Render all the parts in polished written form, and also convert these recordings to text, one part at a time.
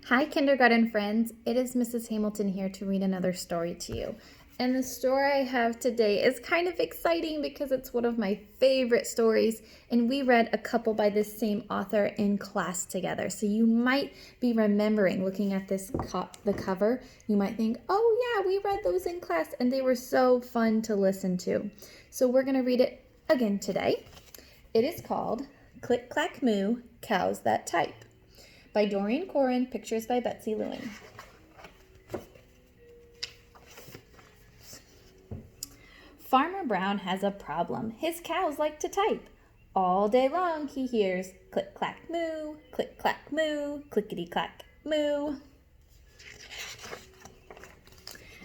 Hi, kindergarten friends. It is Mrs. Hamilton here to read another story to you. And the story I have today is kind of exciting because it's one of my favorite stories, and we read a couple by this same author in class together. So you might be remembering looking at the cover. You might think, oh yeah, we read those in class and they were so fun to listen to. So we're going to read it again today. It is called Click, Clack, Moo, Cows That Type by Doreen Corin, pictures by Betsy Lewin. Farmer Brown has a problem. His cows like to type. All day long he hears click, clack, moo, click, clack, moo, clickety, clack, moo.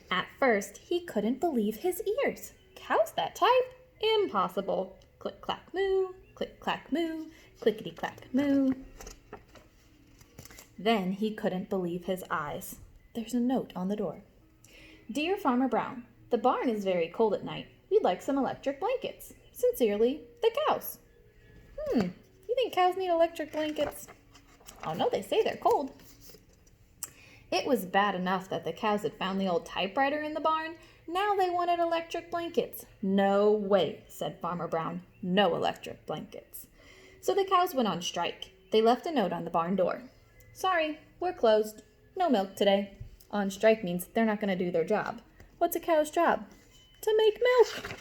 At first, he couldn't believe his ears. Cows that type? Impossible. Click, clack, moo, click, clack, moo, clickety, clack, moo. Then he couldn't believe his eyes. There's a note on the door. Dear Farmer Brown, the barn is very cold at night. We'd like some electric blankets. Sincerely, the cows. You think cows need electric blankets? Oh no, they say they're cold. It was bad enough that the cows had found the old typewriter in the barn. Now they wanted electric blankets. No way, said Farmer Brown. No electric blankets. So the cows went on strike. They left a note on the barn door. Sorry, we're closed. No milk today. On strike means they're not going to do their job. What's a cow's job? To make milk.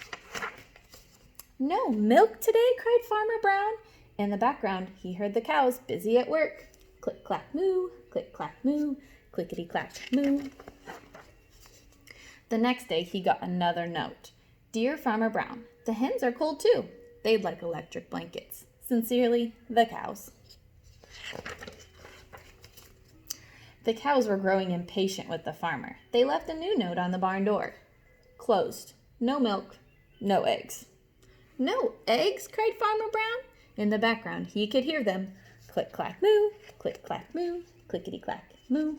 No milk today, cried Farmer Brown. In the background, he heard the cows busy at work. Click, clack, moo, click, clack, moo, clickety, clack, moo. The next day, he got another note. Dear Farmer Brown, the hens are cold too. They'd like electric blankets. Sincerely, the cows. The cows were growing impatient with the farmer. They left a new note on the barn door. Closed. No milk. No eggs. No eggs? Cried Farmer Brown. In the background, he could hear them. Click, clack, moo. Click, clack, moo. Clickety, clack, moo.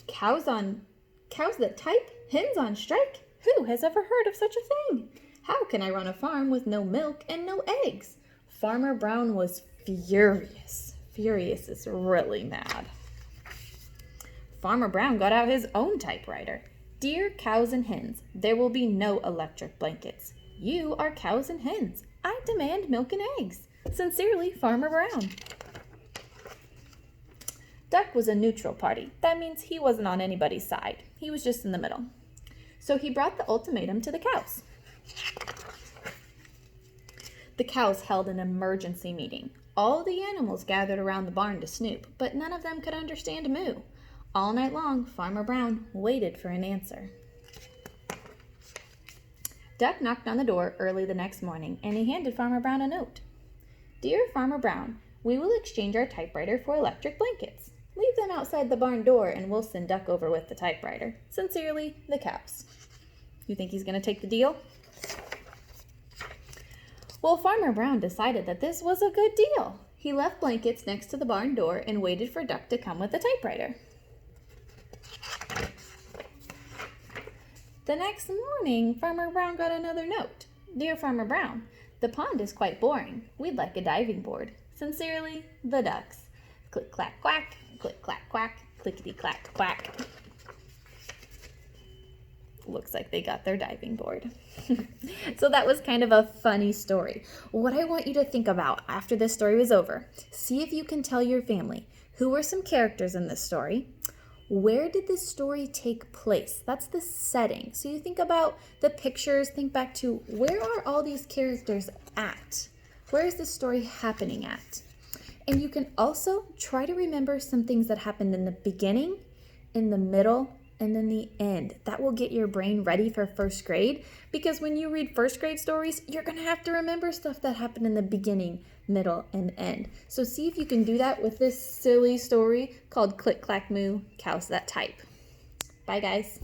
Cows that type? Hens on strike? Who has ever heard of such a thing? How can I run a farm with no milk and no eggs? Farmer Brown was furious. Furious is really mad. Farmer Brown got out his own typewriter. Dear cows and hens, there will be no electric blankets. You are cows and hens. I demand milk and eggs. Sincerely, Farmer Brown. Duck was a neutral party. That means he wasn't on anybody's side. He was just in the middle. So he brought the ultimatum to the cows. The cows held an emergency meeting. All the animals gathered around the barn to snoop, but none of them could understand moo. All night long, Farmer Brown waited for an answer. Duck knocked on the door early the next morning, and he handed Farmer Brown a note. Dear Farmer Brown, we will exchange our typewriter for electric blankets. Leave them outside the barn door, and we'll send Duck over with the typewriter. Sincerely, the cows. You think he's going to take the deal? Well, Farmer Brown decided that this was a good deal. He left blankets next to the barn door and waited for Duck to come with the typewriter. The next morning, Farmer Brown got another note. Dear Farmer Brown, the pond is quite boring. We'd like a diving board. Sincerely, the ducks. Click, clack, quack, click, clack, quack, clickety, clack, quack. Looks like they got their diving board. So that was kind of a funny story. What I want you to think about after this story was over, see if you can tell your family who were some characters in this story. Where did this story take place? That's the setting. So you think about the pictures, think back to where are all these characters at? Where is this story happening at? And you can also try to remember some things that happened in the beginning, in the middle, and then the end. That will get your brain ready for first grade, because when you read first grade stories, you're going to have to remember stuff that happened in the beginning, middle, and end. So see if you can do that with this silly story called Click, Clack, Moo, Cows That Type. Bye, guys.